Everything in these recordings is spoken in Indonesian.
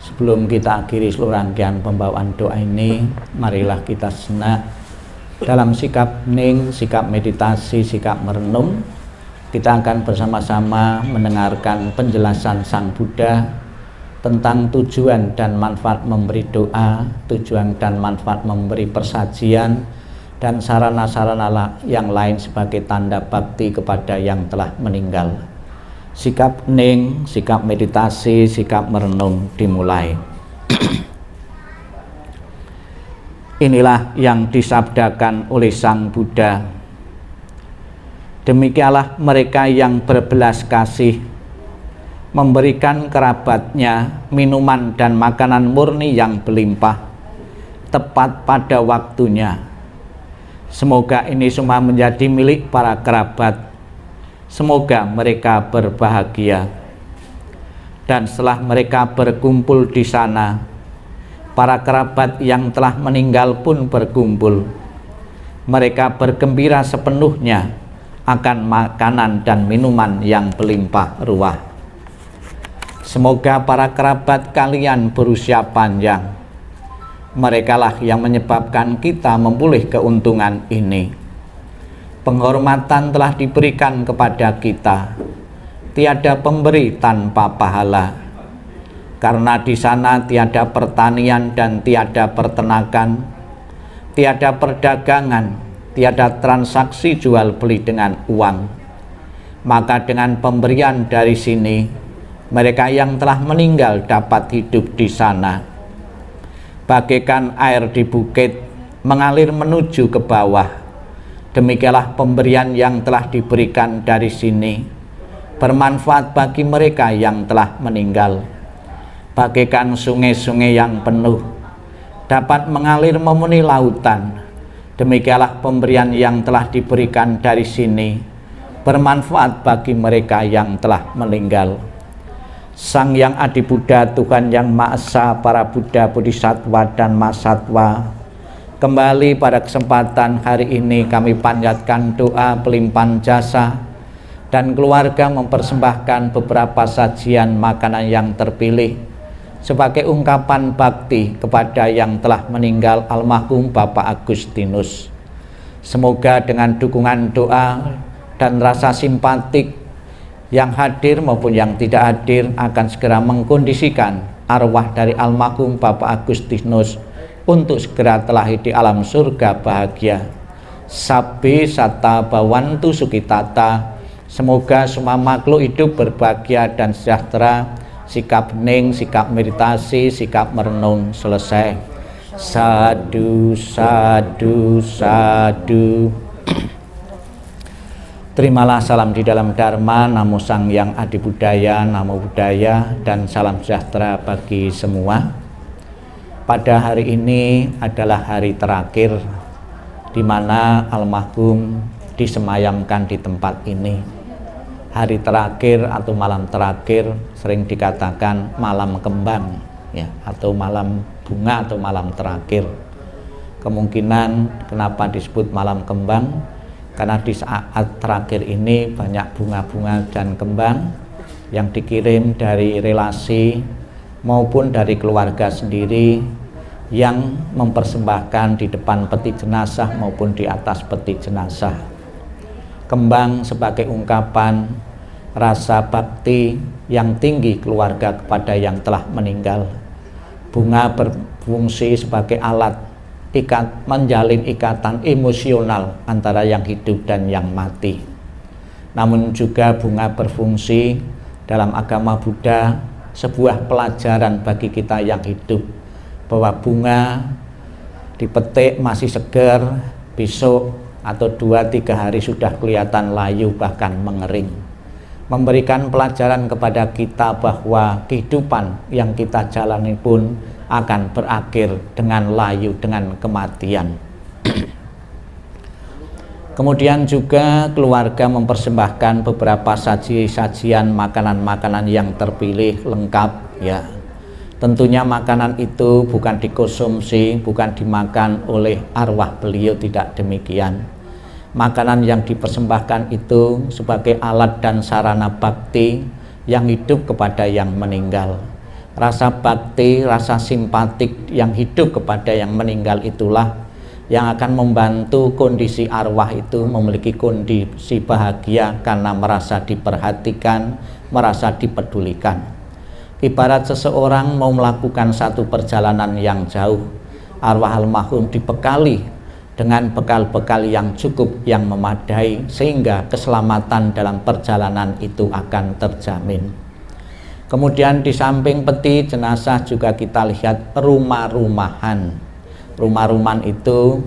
Sebelum kita akhiri seluruh rangkaian pembawaan doa ini, marilah kita sejenak dalam sikap hening, sikap meditasi, sikap merenung. Kita akan bersama-sama mendengarkan penjelasan Sang Buddha tentang tujuan dan manfaat memberi doa, tujuan dan manfaat memberi persajian, dan sarana-sarana yang lain sebagai tanda bakti kepada yang telah meninggal. Sikap hening, sikap meditasi, sikap merenung dimulai. Inilah yang disabdakan oleh Sang Buddha. Demikianlah mereka yang berbelas kasih memberikan kerabatnya minuman dan makanan murni yang berlimpah tepat pada waktunya. Semoga ini semua menjadi milik para kerabat. Semoga mereka berbahagia. Dan setelah mereka berkumpul di sana, para kerabat yang telah meninggal pun berkumpul. Mereka bergembira sepenuhnya akan makanan dan minuman yang berlimpah ruah. Semoga para kerabat kalian berusia panjang. Merekalah yang menyebabkan kita memperoleh keuntungan ini. Penghormatan telah diberikan kepada kita. Tiada pemberi tanpa pahala. Karena di sana tiada pertanian dan tiada peternakan, tiada perdagangan, tiada transaksi jual beli dengan uang. Maka dengan pemberian dari sini, mereka yang telah meninggal dapat hidup di sana. Bagaikan air di bukit mengalir menuju ke bawah, demikianlah pemberian yang telah diberikan dari sini bermanfaat bagi mereka yang telah meninggal. Bagaikan sungai-sungai yang penuh dapat mengalir memenuhi lautan, demikianlah pemberian yang telah diberikan dari sini bermanfaat bagi mereka yang telah meninggal. Sang Yang Adi Buddha, Tuhan Yang Maha Esa, para Buddha, Bodhisattva, dan Mahasatwa, kembali pada kesempatan hari ini kami panjatkan doa pelimpahan jasa dan keluarga mempersembahkan beberapa sajian makanan yang terpilih sebagai ungkapan bakti kepada yang telah meninggal almarhum Bapak Agustinus. Semoga dengan dukungan doa dan rasa simpatik yang hadir maupun yang tidak hadir akan segera mengkondisikan arwah dari almarhum Bapak Agustinus untuk segera terlahir di alam surga bahagia. Sabbe satta bhavantu sukitata. Semoga semua makhluk hidup berbahagia dan sejahtera. Sikap hening, sikap meditasi, sikap merenung selesai. Sadu, sadu, sadu. Terimalah salam di dalam Dharma, namo Sang Yang Adi Buddhaya, namo Buddhaya, dan salam sejahtera bagi semua. Pada hari ini adalah hari terakhir di mana almarhum disemayamkan di tempat ini. Hari terakhir atau malam terakhir sering dikatakan malam kembang, ya, atau malam bunga atau malam terakhir. Kemungkinan kenapa disebut malam kembang, karena di saat terakhir ini banyak bunga-bunga dan kembang yang dikirim dari relasi maupun dari keluarga sendiri yang mempersembahkan di depan peti jenazah maupun di atas peti jenazah. Kembang sebagai ungkapan rasa bakti yang tinggi keluarga kepada yang telah meninggal. Bunga berfungsi sebagai alat menjalin ikatan emosional antara yang hidup dan yang mati. Namun juga bunga berfungsi dalam agama Buddha sebuah pelajaran bagi kita yang hidup, bahwa bunga dipetik masih segar, besok atau 2-3 hari sudah kelihatan layu bahkan mengering. Memberikan pelajaran kepada kita bahwa kehidupan yang kita jalani pun akan berakhir dengan layu, dengan kematian. Kemudian juga keluarga mempersembahkan beberapa sajian makanan-makanan yang terpilih lengkap, ya. Tentunya makanan itu bukan dikonsumsi, bukan dimakan oleh arwah beliau, tidak demikian. Makanan yang dipersembahkan itu sebagai alat dan sarana bakti yang hidup kepada yang meninggal. Rasa bakti, rasa simpatik yang hidup kepada yang meninggal itulah yang akan membantu kondisi arwah itu memiliki kondisi bahagia karena merasa diperhatikan, merasa dipedulikan. Ibarat seseorang mau melakukan satu perjalanan yang jauh, arwah almarhum dibekali dengan bekal-bekal yang cukup, yang memadai, sehingga keselamatan dalam perjalanan itu akan terjamin. Kemudian di samping peti jenazah juga kita lihat rumah-rumahan. Rumah-rumahan itu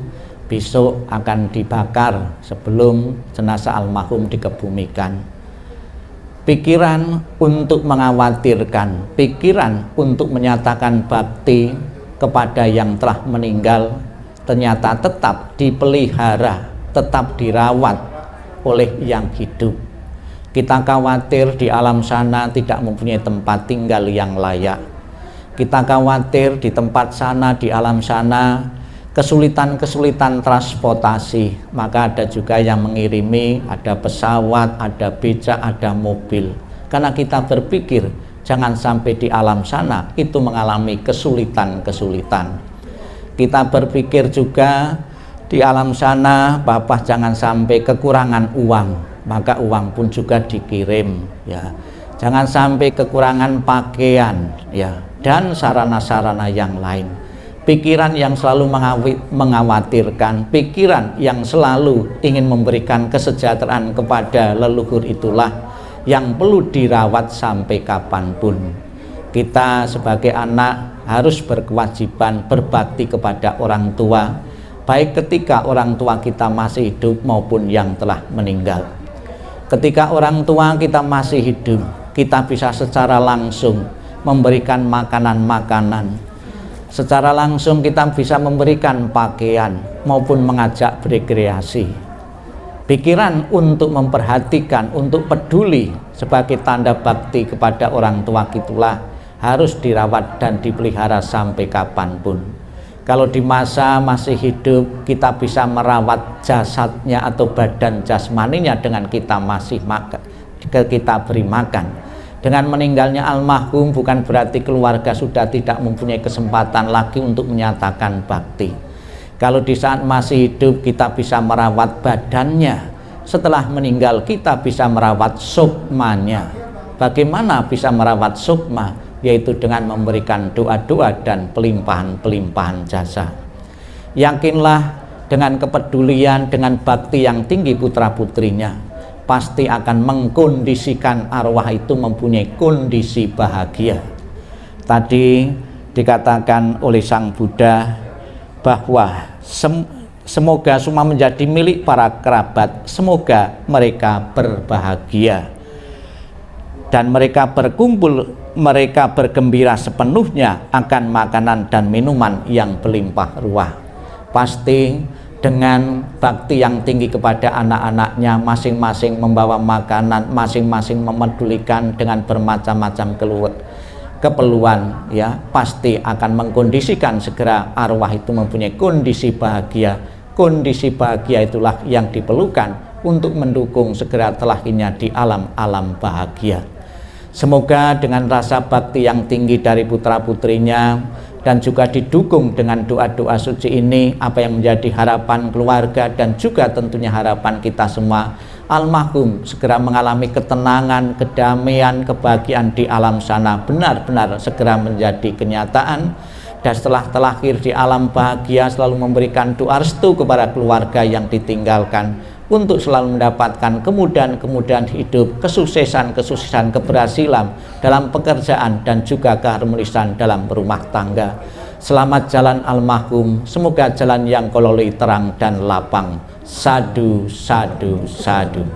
besok akan dibakar sebelum jenazah almarhum dikebumikan. Pikiran untuk mengkhawatirkan, pikiran untuk menyatakan bakti kepada yang telah meninggal ternyata tetap dipelihara, tetap dirawat oleh yang hidup. Kita khawatir di alam sana tidak mempunyai tempat tinggal yang layak. Kita khawatir di tempat sana, di alam sana, kesulitan-kesulitan transportasi. Maka ada juga yang mengirimi, ada pesawat, ada becak, ada mobil. Karena kita berpikir, jangan sampai di alam sana itu mengalami kesulitan-kesulitan. Kita berpikir juga, di alam sana Bapak jangan sampai kekurangan uang, maka uang pun juga dikirim, ya. Jangan sampai kekurangan pakaian, ya, dan sarana-sarana yang lain. Pikiran yang selalu mengkhawatirkan, pikiran yang selalu ingin memberikan kesejahteraan kepada leluhur itulah yang perlu dirawat sampai kapanpun. Kita sebagai anak harus berkewajiban berbakti kepada orang tua, baik ketika orang tua kita masih hidup maupun yang telah meninggal. Ketika orang tua kita masih hidup, kita bisa secara langsung memberikan makanan-makanan. Secara langsung kita bisa memberikan pakaian maupun mengajak berekreasi. Pikiran untuk memperhatikan, untuk peduli sebagai tanda bakti kepada orang tua itulah harus dirawat dan dipelihara sampai kapanpun. Kalau di masa masih hidup kita bisa merawat jasadnya atau badan jasmaninya dengan kita masih makan, kita beri makan. Dengan meninggalnya almarhum bukan berarti keluarga sudah tidak mempunyai kesempatan lagi untuk menyatakan bakti. Kalau di saat masih hidup kita bisa merawat badannya, setelah meninggal kita bisa merawat sukmanya. Bagaimana bisa merawat sukma? Yaitu dengan memberikan doa-doa dan pelimpahan-pelimpahan jasa. Yakinlah dengan kepedulian, dengan bakti yang tinggi putra-putrinya, pasti akan mengkondisikan arwah itu mempunyai kondisi bahagia. Tadi dikatakan oleh Sang Buddha bahwa semoga semua menjadi milik para kerabat, semoga mereka berbahagia dan mereka berkumpul, mereka bergembira sepenuhnya akan makanan dan minuman yang berlimpah ruah. Pasti dengan bakti yang tinggi kepada anak-anaknya, masing-masing membawa makanan, masing-masing memedulikan dengan bermacam-macam keperluan, ya, pasti akan mengkondisikan segera arwah itu mempunyai kondisi bahagia. Kondisi bahagia itulah yang diperlukan untuk mendukung segera terlahirnya di alam-alam bahagia. Semoga dengan rasa bakti yang tinggi dari putra-putrinya dan juga didukung dengan doa-doa suci ini, apa yang menjadi harapan keluarga dan juga tentunya harapan kita semua, almarhum segera mengalami ketenangan, kedamaian, kebahagiaan di alam sana benar-benar segera menjadi kenyataan, dan setelah terlahir di alam bahagia selalu memberikan doa restu kepada keluarga yang ditinggalkan untuk selalu mendapatkan kemudahan-kemudahan hidup, kesuksesan-kesuksesan, keberhasilan dalam pekerjaan dan juga keharmonisan dalam rumah tangga. Selamat jalan almarhum, semoga jalan yang kau lalui terang dan lapang. Sadu, sadu, sadu.